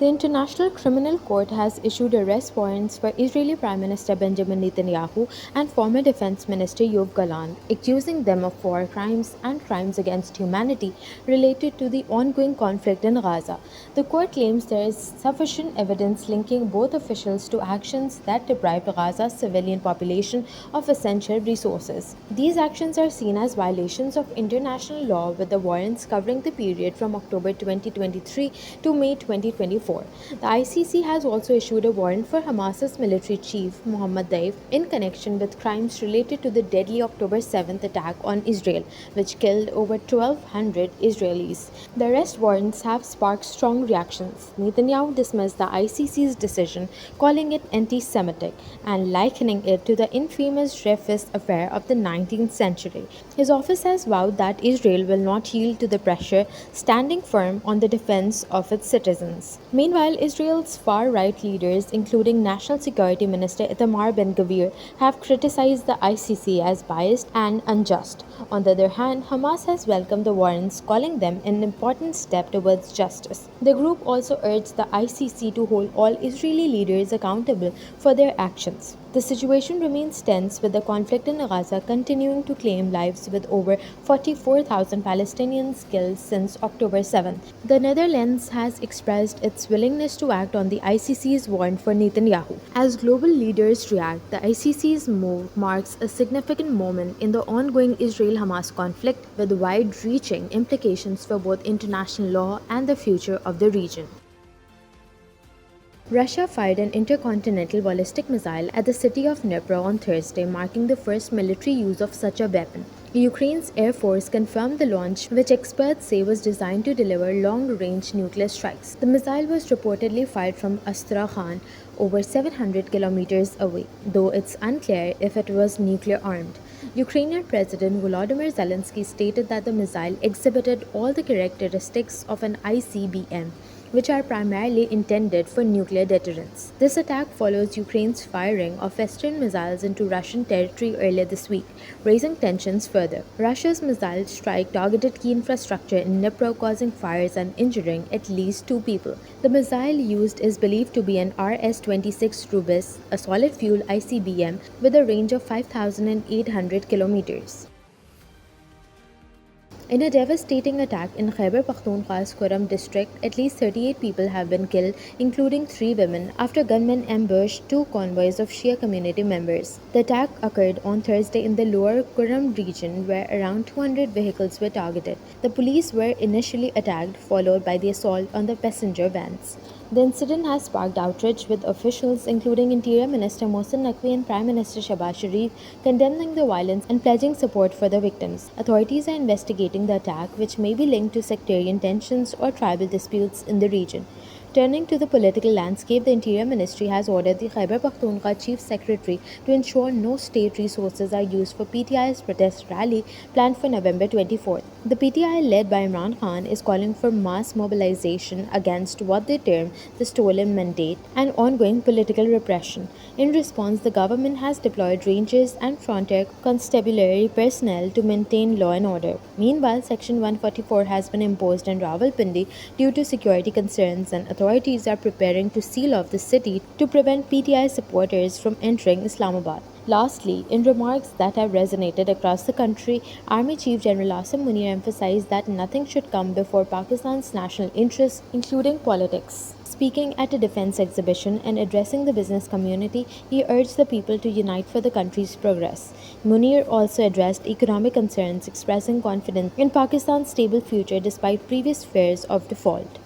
The International Criminal Court has issued arrest warrants for Israeli Prime Minister Benjamin Netanyahu and former Defense Minister Yoav Gallant, accusing them of war crimes and crimes against humanity related to the ongoing conflict in Gaza. The court claims there is sufficient evidence linking both officials to actions that deprived Gaza's civilian population of essential resources. These actions are seen as violations of international law, with the warrants covering the period from October 2023 to May 2024. The ICC has also issued a warrant for Hamas's military chief, Mohammad Daif, in connection with crimes related to the deadly October 7th attack on Israel, which killed over 1,200 Israelis. The arrest warrants have sparked strong reactions. Netanyahu dismissed the ICC's decision, calling it anti Semitic and likening it to the infamous Dreyfus affair of the 19th century. His office has vowed that Israel will not yield to the pressure, standing firm on the defense of its citizens. Meanwhile, Israel's far-right leaders, including National Security Minister Itamar Ben-Gvir, have criticized the ICC as biased and unjust. On the other hand, Hamas has welcomed the warrants, calling them an important step towards justice. The group also urged the ICC to hold all Israeli leaders accountable for their actions. The situation remains tense, with the conflict in Gaza continuing to claim lives, with over 44,000 Palestinians killed since October 7th. The Netherlands has expressed its willingness to act on the ICC's warrant for Netanyahu. As global leaders react, the ICC's move marks a significant moment in the ongoing Israel-Hamas conflict, with wide-reaching implications for both international law and the future of the region. Russia fired an intercontinental ballistic missile at the city of Dnipro on Thursday, marking the first military use of such a weapon. Ukraine's Air Force confirmed the launch, which experts say was designed to deliver long-range nuclear strikes. The missile was reportedly fired from Astrakhan, over 700 kilometers away, though it's unclear if it was nuclear-armed. Ukrainian President Volodymyr Zelensky stated that the missile exhibited all the characteristics of an ICBM, which are primarily intended for nuclear deterrence. This attack follows Ukraine's firing of Western missiles into Russian territory earlier this week, raising tensions further. Russia's missile strike targeted key infrastructure in Dnipro, causing fires and injuring at least 2 people. The missile used is believed to be an RS-26 Rubis, a solid-fuel ICBM with a range of 5,800 kilometers. In a devastating attack in Khyber Pakhtunkhwa's Kurram district, at least 38 people have been killed, including 3 women, after gunmen ambushed 2 convoys of Shia community members. The attack occurred on Thursday in the lower Kurram region, where around 200 vehicles were targeted. The police were initially attacked, followed by the assault on the passenger vans. The incident has sparked outrage, with officials including Interior Minister Mohsen Naqvi and Prime Minister Shehbaz Sharif condemning the violence and pledging support for the victims. Authorities are investigating the attack, which may be linked to sectarian tensions or tribal disputes in the region. Turning to the political landscape, the Interior Ministry has ordered the Khyber Pakhtunkhwa Chief Secretary to ensure no state resources are used for PTI's protest rally planned for November 24th. The PTI, led by Imran Khan, is calling for mass mobilization against what they term the stolen mandate and ongoing political repression. In response, the government has deployed rangers and frontier constabulary personnel to maintain law and order. Meanwhile, Section 144 has been imposed in Rawalpindi due to security concerns, and authorities are preparing to seal off the city to prevent PTI supporters from entering Islamabad. Lastly, in remarks that have resonated across the country, Army Chief General Asim Munir emphasized that nothing should come before Pakistan's national interests, including politics. Speaking at a defense exhibition and addressing the business community, he urged the people to unite for the country's progress. Munir also addressed economic concerns, expressing confidence in Pakistan's stable future despite previous fears of default.